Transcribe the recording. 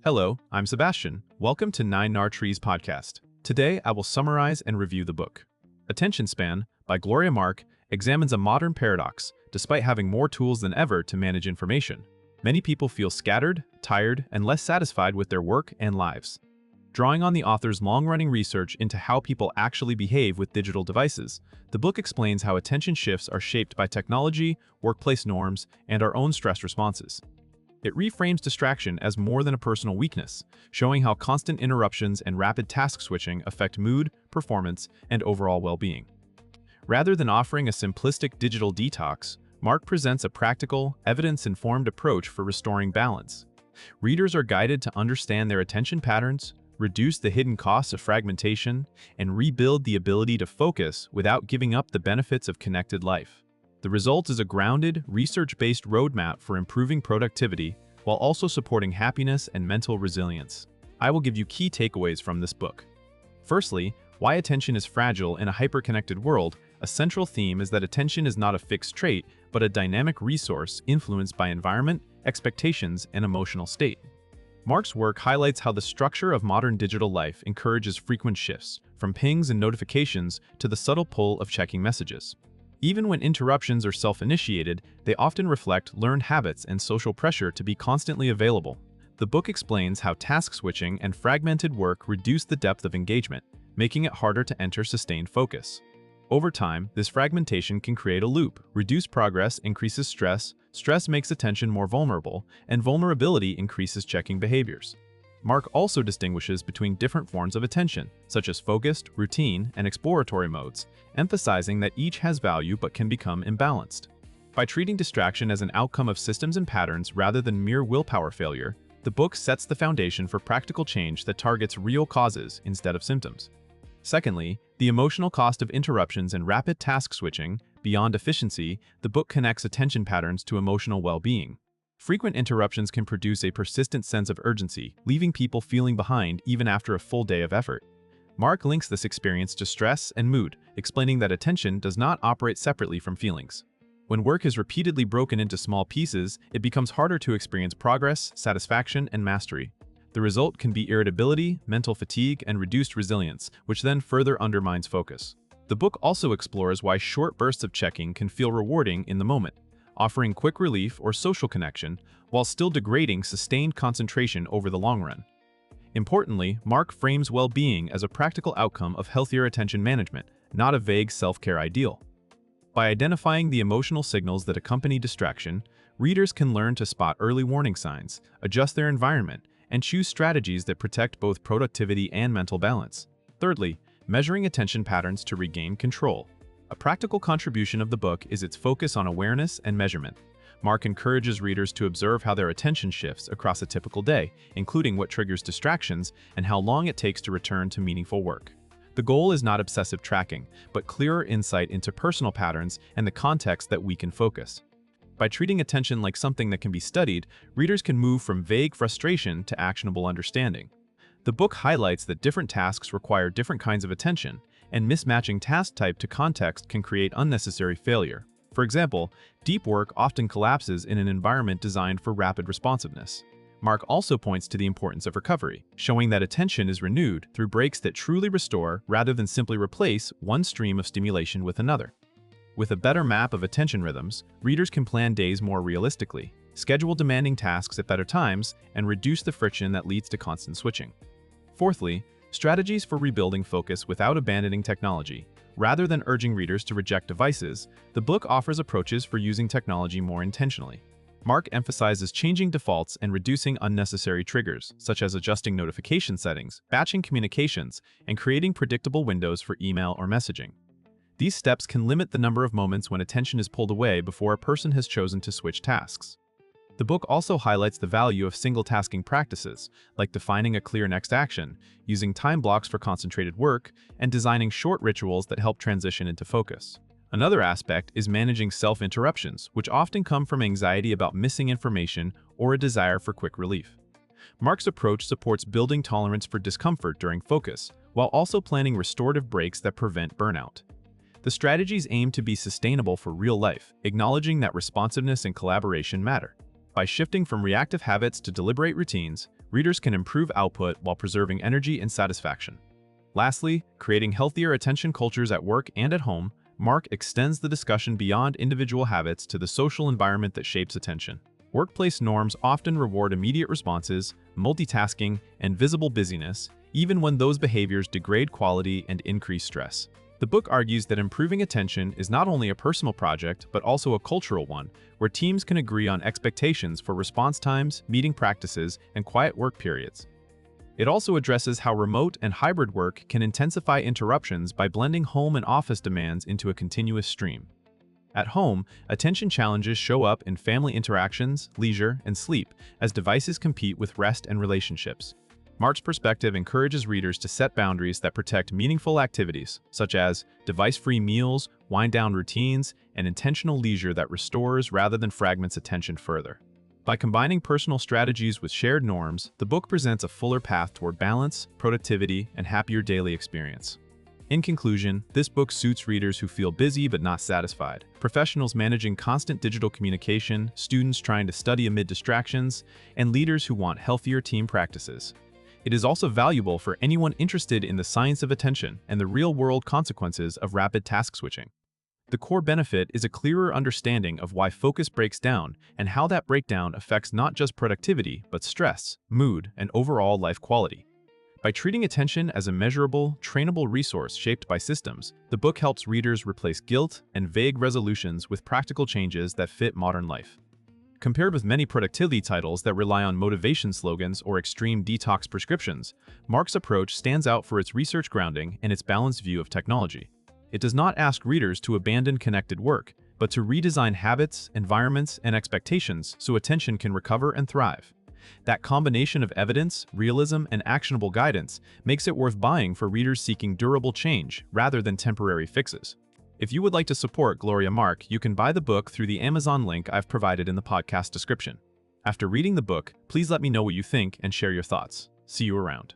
Hello, I'm Sebastian. Welcome to Nine Nar Trees podcast. Today, I will summarize and review the book. Attention Span by Gloria Mark examines a modern paradox. Despite having more tools than ever to manage information, many people feel scattered, tired, and less satisfied with their work and lives. Drawing on the author's long-running research into how people actually behave with digital devices, the book explains how attention shifts are shaped by technology, workplace norms, and our own stress responses. It reframes distraction as more than a personal weakness, showing how constant interruptions and rapid task switching affect mood, performance, and overall well-being. Rather than offering a simplistic digital detox, Mark presents a practical, evidence-informed approach for restoring balance. Readers are guided to understand their attention patterns, reduce the hidden costs of fragmentation, and rebuild the ability to focus without giving up the benefits of connected life. The result is a grounded, research-based roadmap for improving productivity while also supporting happiness and mental resilience. I will give you key takeaways from this book. Firstly, why attention is fragile in a hyper-connected world. A central theme is that attention is not a fixed trait, but a dynamic resource influenced by environment, expectations, and emotional state. Mark's work highlights how the structure of modern digital life encourages frequent shifts, from pings and notifications to the subtle pull of checking messages. Even when interruptions are self-initiated, they often reflect learned habits and social pressure to be constantly available. The book explains how task switching and fragmented work reduce the depth of engagement, making it harder to enter sustained focus. Over time, this fragmentation can create a loop. Reduced progress increases stress, stress makes attention more vulnerable, and vulnerability increases checking behaviors. Mark also distinguishes between different forms of attention, such as focused, routine, and exploratory modes, emphasizing that each has value but can become imbalanced. By treating distraction as an outcome of systems and patterns rather than mere willpower failure, the book sets the foundation for practical change that targets real causes instead of symptoms. Secondly, the emotional cost of interruptions and rapid task switching. Beyond efficiency, the book connects attention patterns to emotional well-being. Frequent interruptions can produce a persistent sense of urgency, leaving people feeling behind even after a full day of effort. Mark links this experience to stress and mood, explaining that attention does not operate separately from feelings. When work is repeatedly broken into small pieces, it becomes harder to experience progress, satisfaction, and mastery. The result can be irritability, mental fatigue, and reduced resilience, which then further undermines focus. The book also explores why short bursts of checking can feel rewarding in the moment, offering quick relief or social connection, while still degrading sustained concentration over the long run. Importantly, Mark frames well-being as a practical outcome of healthier attention management, not a vague self-care ideal. By identifying the emotional signals that accompany distraction, readers can learn to spot early warning signs, adjust their environment, and choose strategies that protect both productivity and mental balance. Thirdly, measuring attention patterns to regain control. A practical contribution of the book is its focus on awareness and measurement. Mark encourages readers to observe how their attention shifts across a typical day, including what triggers distractions and how long it takes to return to meaningful work. The goal is not obsessive tracking, but clearer insight into personal patterns and the context that we can focus. By treating attention like something that can be studied, readers can move from vague frustration to actionable understanding. The book highlights that different tasks require different kinds of attention, and mismatching task type to context can create unnecessary failure. For example, deep work often collapses in an environment designed for rapid responsiveness. Mark also points to the importance of recovery, showing that attention is renewed through breaks that truly restore rather than simply replace one stream of stimulation with another. With a better map of attention rhythms, readers can plan days more realistically, schedule demanding tasks at better times, and reduce the friction that leads to constant switching. Fourthly, strategies for rebuilding focus without abandoning technology. Rather than urging readers to reject devices, the book offers approaches for using technology more intentionally. Mark emphasizes changing defaults and reducing unnecessary triggers, such as adjusting notification settings, batching communications, and creating predictable windows for email or messaging. These steps can limit the number of moments when attention is pulled away before a person has chosen to switch tasks. The book also highlights the value of single-tasking practices, like defining a clear next action, using time blocks for concentrated work, and designing short rituals that help transition into focus. Another aspect is managing self-interruptions, which often come from anxiety about missing information or a desire for quick relief. Mark's approach supports building tolerance for discomfort during focus, while also planning restorative breaks that prevent burnout. The strategies aim to be sustainable for real life, acknowledging that responsiveness and collaboration matter. By shifting from reactive habits to deliberate routines, readers can improve output while preserving energy and satisfaction. Lastly, creating healthier attention cultures at work and at home, Mark extends the discussion beyond individual habits to the social environment that shapes attention. Workplace norms often reward immediate responses, multitasking, and visible busyness, even when those behaviors degrade quality and increase stress. The book argues that improving attention is not only a personal project, but also a cultural one, where teams can agree on expectations for response times, meeting practices, and quiet work periods. It also addresses how remote and hybrid work can intensify interruptions by blending home and office demands into a continuous stream. At home, attention challenges show up in family interactions, leisure, and sleep as devices compete with rest and relationships. Mark's perspective encourages readers to set boundaries that protect meaningful activities, such as device-free meals, wind-down routines, and intentional leisure that restores rather than fragments attention further. By combining personal strategies with shared norms, the book presents a fuller path toward balance, productivity, and happier daily experience. In conclusion, this book suits readers who feel busy but not satisfied, professionals managing constant digital communication, students trying to study amid distractions, and leaders who want healthier team practices. It is also valuable for anyone interested in the science of attention and the real-world consequences of rapid task switching. The core benefit is a clearer understanding of why focus breaks down and how that breakdown affects not just productivity, but stress, mood, and overall life quality. By treating attention as a measurable, trainable resource shaped by systems, the book helps readers replace guilt and vague resolutions with practical changes that fit modern life. Compared with many productivity titles that rely on motivation slogans or extreme detox prescriptions, Mark's approach stands out for its research grounding and its balanced view of technology. It does not ask readers to abandon connected work, but to redesign habits, environments, and expectations so attention can recover and thrive. That combination of evidence, realism, and actionable guidance makes it worth buying for readers seeking durable change rather than temporary fixes. If you would like to support Gloria Mark, you can buy the book through the Amazon link I've provided in the podcast description. After reading the book, please let me know what you think and share your thoughts. See you around.